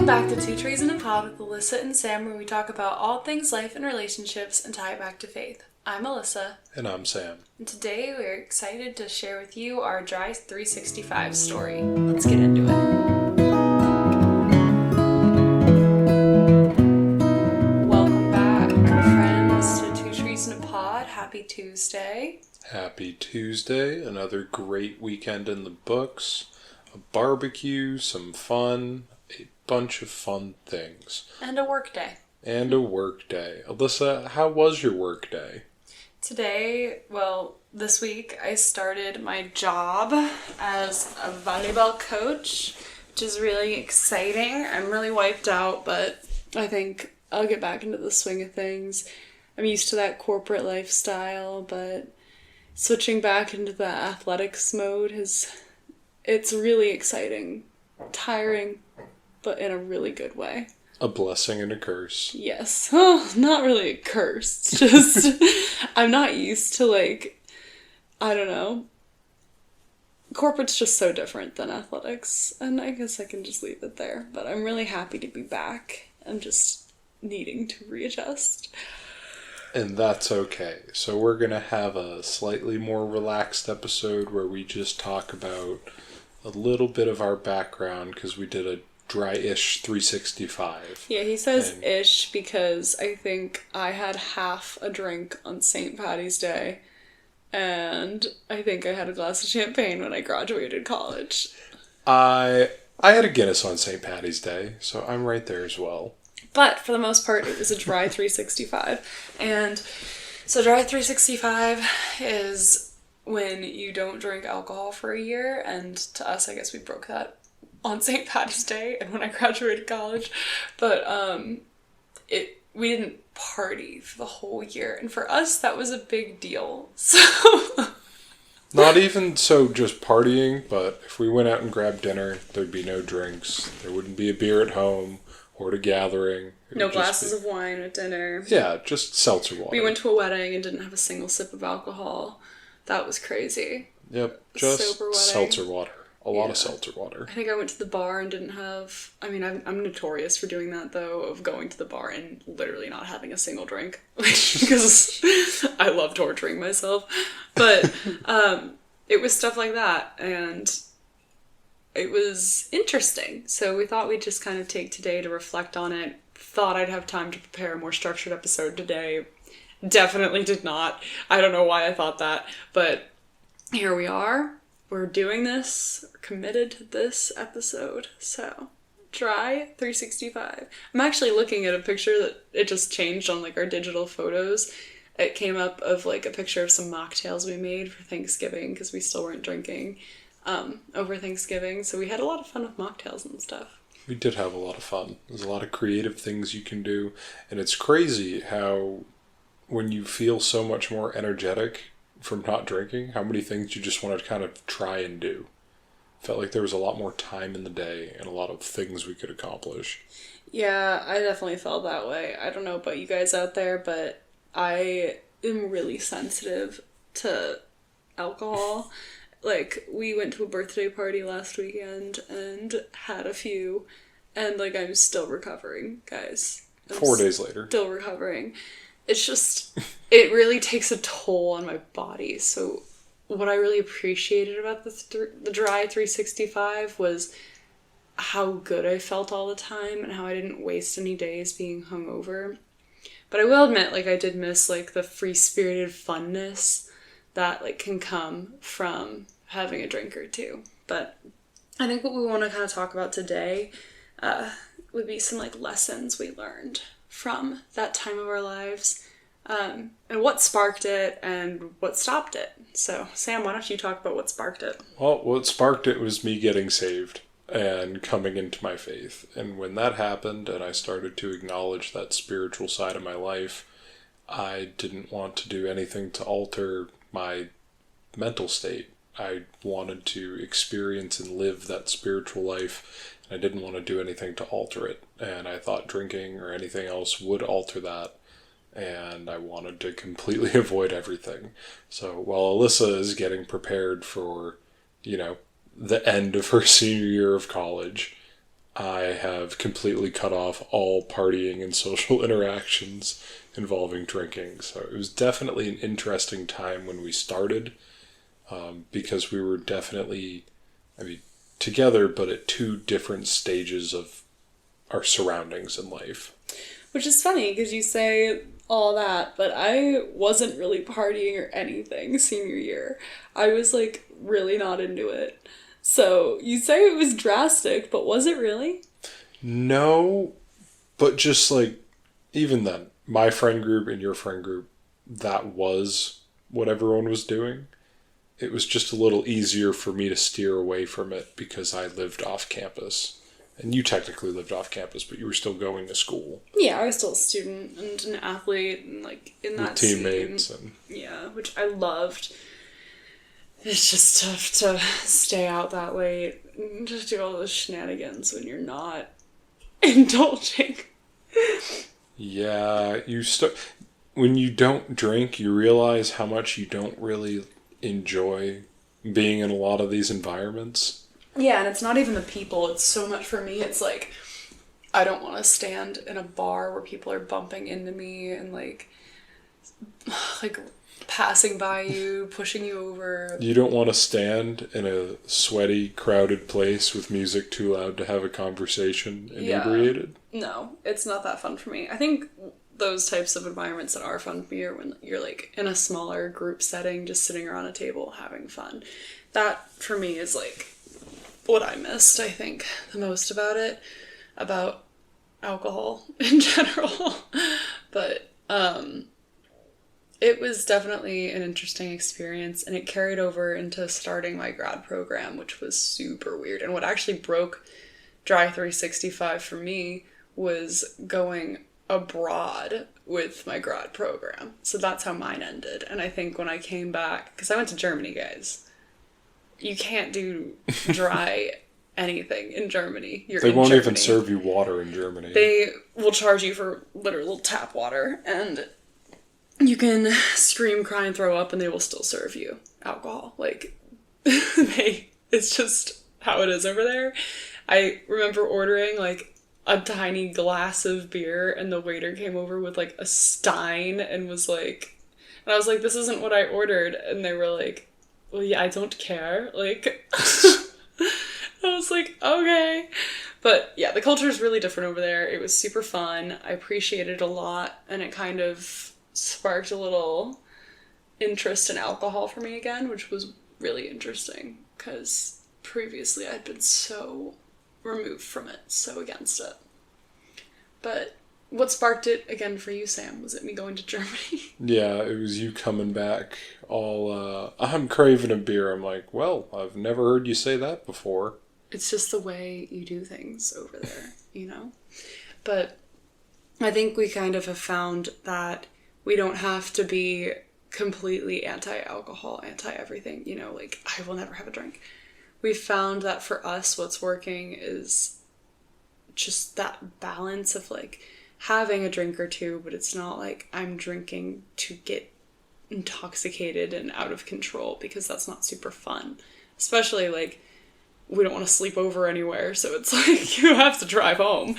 Welcome back to Two Trees in a Pod with Alyssa and Sam, where we talk about all things life and relationships and tie it back to faith. I'm Alyssa. And I'm Sam. And today we're excited to share with you our Dry 365 story. Let's get into it. Welcome back, friends, to Two Trees in a Pod. Happy Tuesday. Happy Tuesday. Another great weekend in the books. A barbecue, some fun, a bunch of fun things. And a work day. Alyssa, how was your work day? Today, this week, I started my job as a volleyball coach, which is really exciting. I'm really wiped out, but I think I'll get back into the swing of things. I'm used to that corporate lifestyle, but switching back into the athletics mode it's really exciting. Tiring, but in a really good way. A blessing and a curse. Yes. Oh, not really a curse. It's just, I'm not used to, I don't know. Corporate's just so different than athletics, and I guess I can just leave it there. But I'm really happy to be back. I'm just needing to readjust. And that's okay. So we're going to have a slightly more relaxed episode where we just talk about a little bit of our background, because we did a dry-ish 365. Yeah, he says ish because I think I had half a drink on St. Patty's Day, and I think I had a glass of champagne when I graduated college. I had a Guinness on St. Patty's Day, so I'm right there as well. But for the most part, it was a dry 365. And so dry 365 is when you don't drink alcohol for a year, and to us, I guess we broke that on St. Patty's Day and when I graduated college. But we didn't party for the whole year, and for us, that was a big deal. So not even so just partying, but if we went out and grabbed dinner, there'd be no drinks. There wouldn't be a beer at home or at a gathering. No glasses of wine at dinner. Yeah, just seltzer water. We went to a wedding and didn't have a single sip of alcohol. That was crazy. Yep, just seltzer water. A lot of seltzer water. I think I went to the bar and didn't have... I mean, I'm notorious for doing that, though, of going to the bar and literally not having a single drink. Because I love torturing myself. But it was stuff like that, and it was interesting. So we thought we'd just kind of take today to reflect on it. Thought I'd have time to prepare a more structured episode today. Definitely did not. I don't know why I thought that, but here we are. We're doing this. We're committed to this episode. So, dry 365. I'm actually looking at a picture that it just changed on our digital photos. It came up of a picture of some mocktails we made for Thanksgiving because we still weren't drinking over Thanksgiving. So we had a lot of fun with mocktails and stuff. We did have a lot of fun. There's a lot of creative things you can do. And it's crazy how when you feel so much more energetic from not drinking, how many things you just want to kind of try and do. Felt like there was a lot more time in the day and a lot of things we could accomplish. Yeah, I definitely felt that way. I don't know about you guys out there, but I am really sensitive to alcohol. We went to a birthday party last weekend and had a few, and I'm still recovering, guys. 4 days later. Still recovering. It's just, it really takes a toll on my body. So what I really appreciated about the dry 365 was how good I felt all the time and how I didn't waste any days being hungover. But I will admit, I did miss, the free-spirited funness that, can come from having a drink or two. But I think what we want to kind of talk about today would be some, lessons we learned from that time of our lives, and what sparked it and what stopped it. So, Sam, why don't you talk about what sparked it? Well, what sparked it was me getting saved and coming into my faith. And when that happened and I started to acknowledge that spiritual side of my life, I didn't want to do anything to alter my mental state. I wanted to experience and live that spiritual life. I didn't want to do anything to alter it, and I thought drinking or anything else would alter that, and I wanted to completely avoid everything. So while Alyssa is getting prepared for, the end of her senior year of college, I have completely cut off all partying and social interactions involving drinking. So it was definitely an interesting time when we started, because we were definitely, I mean, together, but at two different stages of our surroundings in life. Which is funny because you say all that, but I wasn't really partying or anything senior year. I was like really not into it. So you say it was drastic, but was it really? No, but just like, even then, my friend group and your friend group, that was what everyone was doing. It was just a little easier for me to steer away from it because I lived off campus. And you technically lived off campus, but you were still going to school. Yeah, I was still a student and an athlete and like in that with teammates scene. And Yeah, which I loved. It's just tough to stay out that late and just do all those shenanigans when you're not indulging. yeah, when you don't drink, you realize how much you don't really enjoy being in a lot of these environments. Yeah, and it's not even the people. It's so much for me. It's like, I don't want to stand in a bar where people are bumping into me and like passing by you, pushing you over. You don't want to stand in a sweaty, crowded place with music too loud to have a conversation inebriated. Yeah. No, it's not that fun for me. I think those types of environments that are fun for me are when you're like in a smaller group setting, just sitting around a table having fun. That for me is like what I missed, I think, the most about it, about alcohol in general. But it was definitely an interesting experience, and it carried over into starting my grad program, which was super weird. And what actually broke Dry 365 for me was going abroad with my grad program. So that's how mine ended. And I think when I came back, because I went to Germany, guys, you can't do dry anything in Germany. They won't even serve you water in Germany. They will charge you for literal tap water, and you can scream, cry, and throw up, and they will still serve you alcohol. Like, it's just how it is over there. I remember ordering, like, a tiny glass of beer, and the waiter came over with, like, a stein and was like... And I was like, this isn't what I ordered. And they were like, well, yeah, I don't care. Like... I was like, okay. But, yeah, the culture is really different over there. It was super fun. I appreciated it a lot, and it kind of sparked a little interest in alcohol for me again, which was really interesting because previously I'd been so removed from it, so against it. But what sparked it again for you, Sam? Was it me going to Germany? Yeah, it was you coming back all, I'm craving a beer. I'm like, well, I've never heard you say that before. It's just the way you do things over there, you know? But I think we kind of have found that we don't have to be completely anti-alcohol, anti-everything, you know, like, I will never have a drink. We've found that for us, what's working is just that balance of, like, having a drink or two, but it's not like I'm drinking to get intoxicated and out of control, because that's not super fun. Especially, like, we don't want to sleep over anywhere, so it's like, you have to drive home.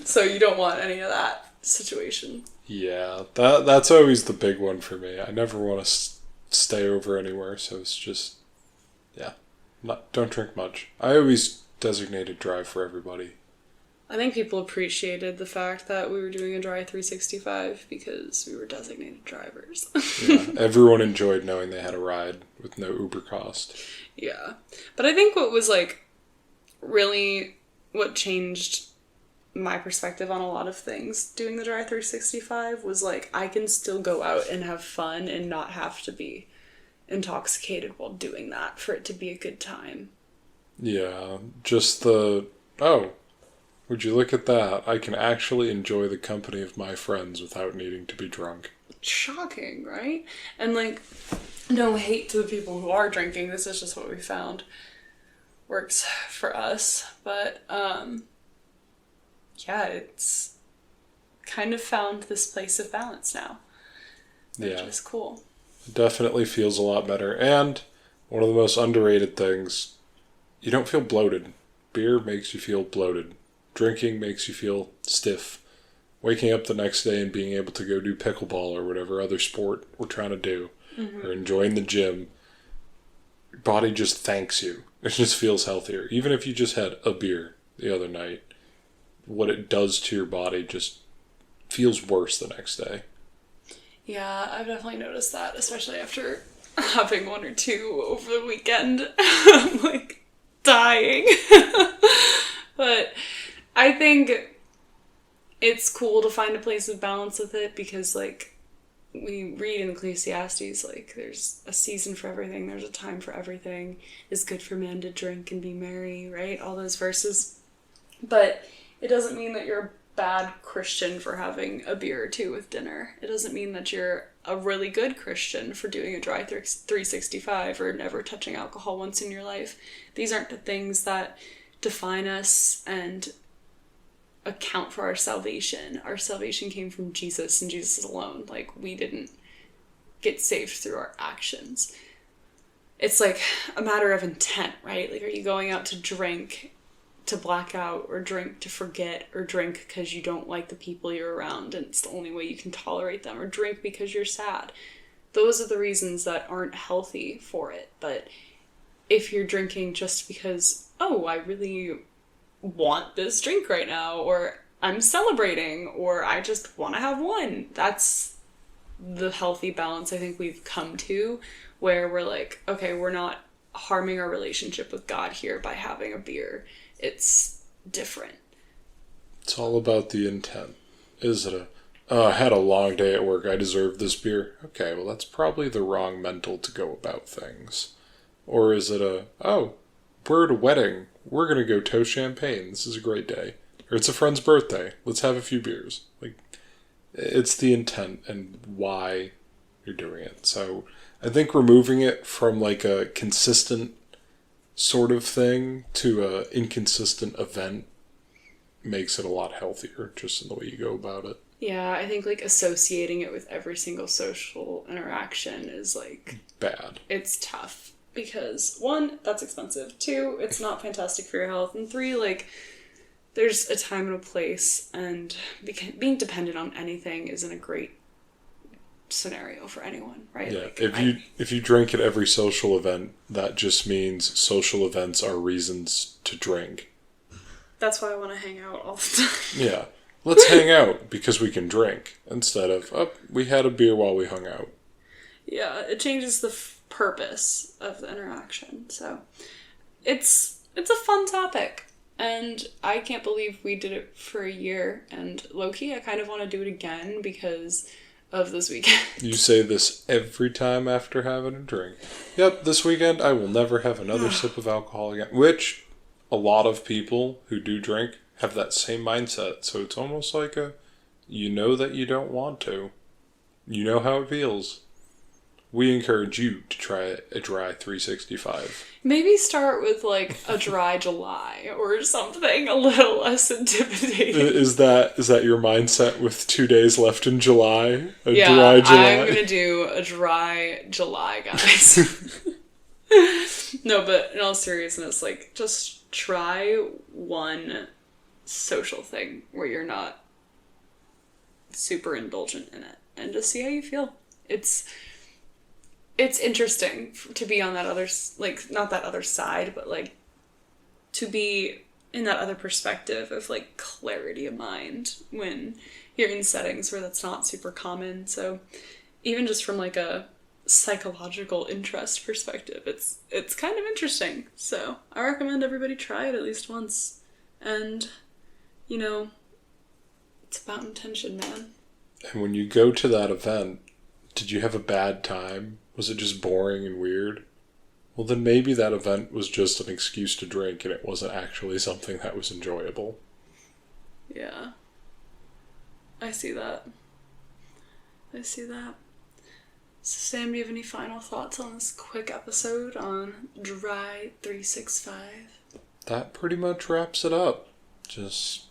So you don't want any of that situation. Yeah, that's always the big one for me. I never want to stay over anywhere, so it's just, yeah, don't drink much. I always designated drive for everybody. I think people appreciated the fact that we were doing a dry 365 because we were designated drivers. Yeah, everyone enjoyed knowing they had a ride with no Uber cost. Yeah, but I think what was like really what changed my perspective on a lot of things doing the dry 365 was like, I can still go out and have fun and not have to be intoxicated while doing that for it to be a good time. Yeah, just would you look at that? I can actually enjoy the company of my friends without needing to be drunk. Shocking, right? And like, no hate to the people who are drinking, this is just what we found works for us. But yeah, it's kind of found this place of balance now, which is cool. It definitely feels a lot better. And one of the most underrated things, you don't feel bloated. Beer makes you feel bloated. Drinking makes you feel stiff. Waking up the next day and being able to go do pickleball or whatever other sport we're trying to do, or enjoying the gym, your body just thanks you. It just feels healthier. Even if you just had a beer the other night, what it does to your body just feels worse the next day. Yeah, I've definitely noticed that, especially after having one or two over the weekend. I'm like dying. But I think it's cool to find a place of balance with it because, like, we read in Ecclesiastes, like, there's a season for everything, there's a time for everything. It's good for man to drink and be merry, right? All those verses. But it doesn't mean that you're a bad Christian for having a beer or two with dinner. It doesn't mean that you're a really good Christian for doing a dry 365 or never touching alcohol once in your life. These aren't the things that define us and account for our salvation. Our salvation came from Jesus and Jesus alone. Like, we didn't get saved through our actions. It's like a matter of intent, right? Like, are you going out to drink to black out, or drink to forget, or drink because you don't like the people you're around and it's the only way you can tolerate them, or drink because you're sad? Those are the reasons that aren't healthy for it. But if you're drinking just because, oh, I really want this drink right now, or I'm celebrating, or I just want to have one, that's the healthy balance I think we've come to, where we're like, okay, we're not harming our relationship with God here by having a beer. It's different. It's all about the intent. Is it I had a long day at work, I deserve this beer? Okay, well, that's probably the wrong mental to go about things. Or is it we're at a wedding, we're going to go toast champagne, this is a great day. Or it's a friend's birthday, let's have a few beers. Like, it's the intent and why you're doing it. So I think removing it from like a consistent sort of thing to a inconsistent event makes it a lot healthier, just in the way you go about it. Yeah, I think like associating it with every single social interaction is like bad. It's tough because 1, that's expensive. 2, it's not fantastic for your health. And 3, like, there's a time and a place, and being dependent on anything isn't a great scenario for anyone, right? Yeah, like, if you drink at every social event, that just means social events are reasons to drink. That's why I want to hang out all the time. Yeah, let's hang out because we can drink instead of, we had a beer while we hung out. Yeah, it changes the purpose of the interaction. So it's a fun topic, and I can't believe we did it for a year, and low-key I kind of want to do it again because of this weekend. You say this every time after having a drink. Yep, this weekend I will never have another sip of alcohol again. Which, a lot of people who do drink have that same mindset. So it's almost like you know that you don't want to. You know how it feels. We encourage you to try a dry 365. Maybe start with like a dry July or something a little less intimidating. Is that your mindset with 2 days left in July? Yeah, dry July? I'm gonna do a dry July, guys. No, but in all seriousness, like, just try one social thing where you're not super indulgent in it and just see how you feel. It's interesting to be on that other, like, not that other side, but, like, to be in that other perspective of, like, clarity of mind when you're in settings where that's not super common. So even just from, like, a psychological interest perspective, it's kind of interesting. So I recommend everybody try it at least once. And, you know, it's about intention, man. And when you go to that event, did you have a bad time? Was it just boring and weird? Well, then maybe that event was just an excuse to drink and it wasn't actually something that was enjoyable. Yeah. I see that. So, Sam, do you have any final thoughts on this quick episode on Dry 365? That pretty much wraps it up. Just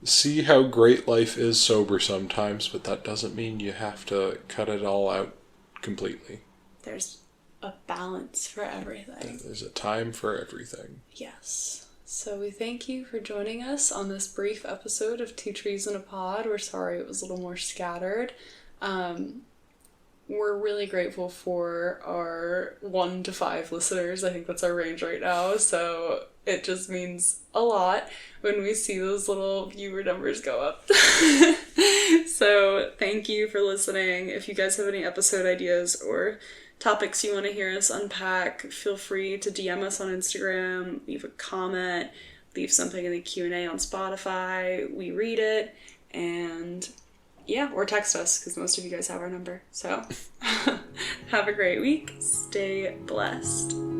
see how great life is sober sometimes, but that doesn't mean you have to cut it all out completely. There's a balance for everything. There's a time for everything. Yes. So we thank you for joining us on this brief episode of Two Trees in a Pod. We're sorry it was a little more scattered. We're really grateful for our 1 to 5 listeners. I think that's our range right now. So it just means a lot when we see those little viewer numbers go up. So thank you for listening. If you guys have any episode ideas or topics you want to hear us unpack, feel free to DM us on Instagram, leave a comment, leave something in the Q&A on Spotify. We read it, and yeah, or text us, because most of you guys have our number. So have a great week. Stay blessed.